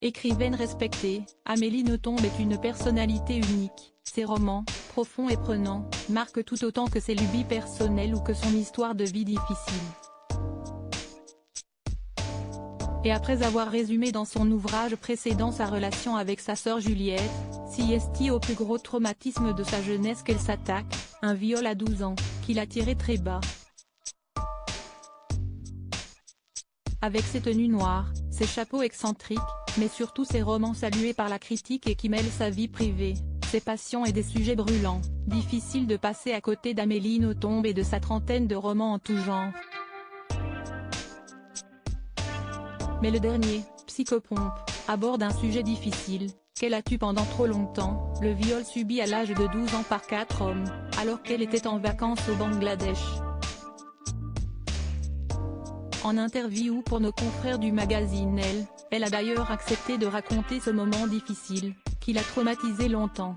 Écrivaine respectée, Amélie Nothomb est une personnalité unique. Ses romans, profonds et prenants, marquent tout autant que ses lubies personnelles ou que son histoire de vie difficile. Et après avoir résumé dans son ouvrage précédent sa relation avec sa sœur Juliette, CST au plus gros traumatisme de sa jeunesse qu'elle s'attaque, un viol à 12 ans, qui l'a tiré très bas. Avec ses tenues noires, ses chapeaux excentriques, mais surtout ses romans salués par la critique et qui mêlent sa vie privée, ses passions et des sujets brûlants, difficile de passer à côté d'Amélie Nothomb et de sa trentaine de romans en tout genre. Mais le dernier, Psychopompe, aborde un sujet difficile, qu'elle a tué pendant trop longtemps, le viol subi à l'âge de 12 ans par 4 hommes, alors qu'elle était en vacances au Bangladesh. En interview pour nos confrères du magazine Elle a d'ailleurs accepté de raconter ce moment difficile, qui l'a traumatisée longtemps.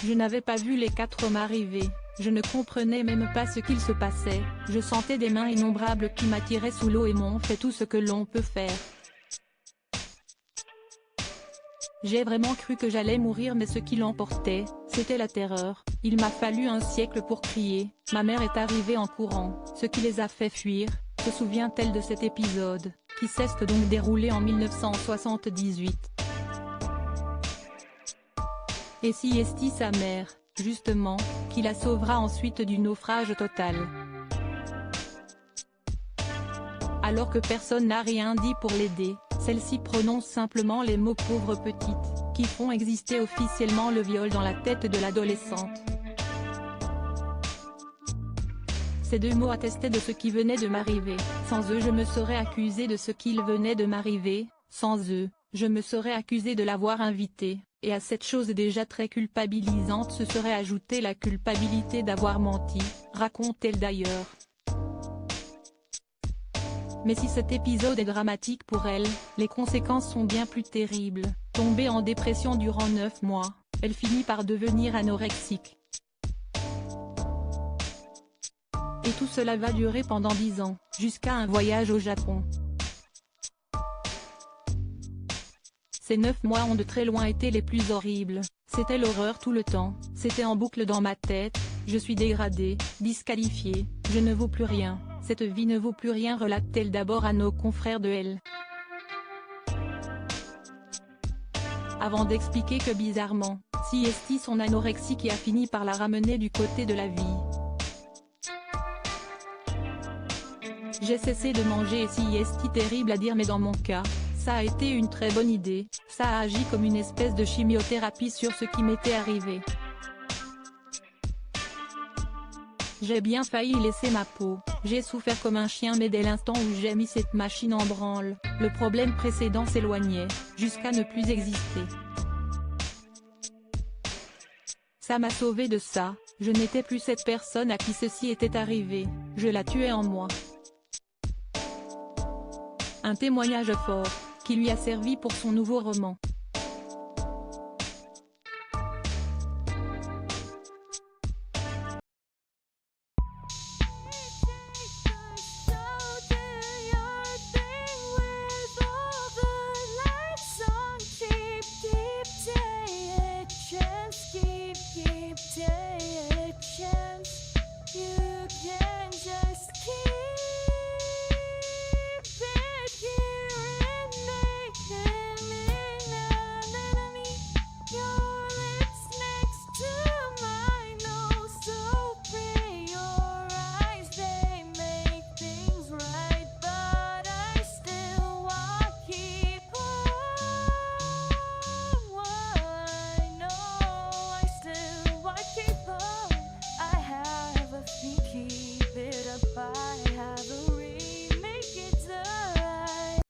Je n'avais pas vu les 4 hommes arriver, je ne comprenais même pas ce qu'il se passait, je sentais des mains innombrables qui m'attiraient sous l'eau et m'ont fait tout ce que l'on peut faire. J'ai vraiment cru que j'allais mourir mais ce qui l'emportait, c'était la terreur. Il m'a fallu un siècle pour crier, ma mère est arrivée en courant, ce qui les a fait fuir, se souvient-elle de cet épisode, qui s'est donc déroulé en 1978. Et si est-il sa mère, justement, qui la sauvera ensuite du naufrage total. Alors que personne n'a rien dit pour l'aider, celle-ci prononce simplement les mots « pauvre petite », qui font exister officiellement le viol dans la tête de l'adolescente. Ces 2 mots attestaient de ce qui venait de m'arriver, sans eux je me serais accusée de ce qu'il venait de m'arriver, sans eux, je me serais accusée de l'avoir invité, et à cette chose déjà très culpabilisante se serait ajoutée la culpabilité d'avoir menti, raconte-t-elle d'ailleurs. Mais si cet épisode est dramatique pour elle, les conséquences sont bien plus terribles. Tombée en dépression durant 9 mois, elle finit par devenir anorexique. Et tout cela va durer pendant 10 ans, jusqu'à un voyage au Japon. Ces 9 mois ont de très loin été les plus horribles, c'était l'horreur tout le temps, c'était en boucle dans ma tête, je suis dégradée, disqualifiée, je ne vaux plus rien, cette vie ne vaut plus rien relate-t-elle d'abord à nos confrères de Elle. Avant d'expliquer que bizarrement, CST son anorexie qui a fini par la ramener du côté de la vie. J'ai cessé de manger et CST terrible à dire mais dans mon cas, ça a été une très bonne idée, ça a agi comme une espèce de chimiothérapie sur ce qui m'était arrivé. J'ai bien failli laisser ma peau, j'ai souffert comme un chien mais dès l'instant où j'ai mis cette machine en branle, le problème précédent s'éloignait, jusqu'à ne plus exister. Ça m'a sauvé de ça, je n'étais plus cette personne à qui ceci était arrivé, je la tuais en moi. Un témoignage fort, qui lui a servi pour son nouveau roman. Keep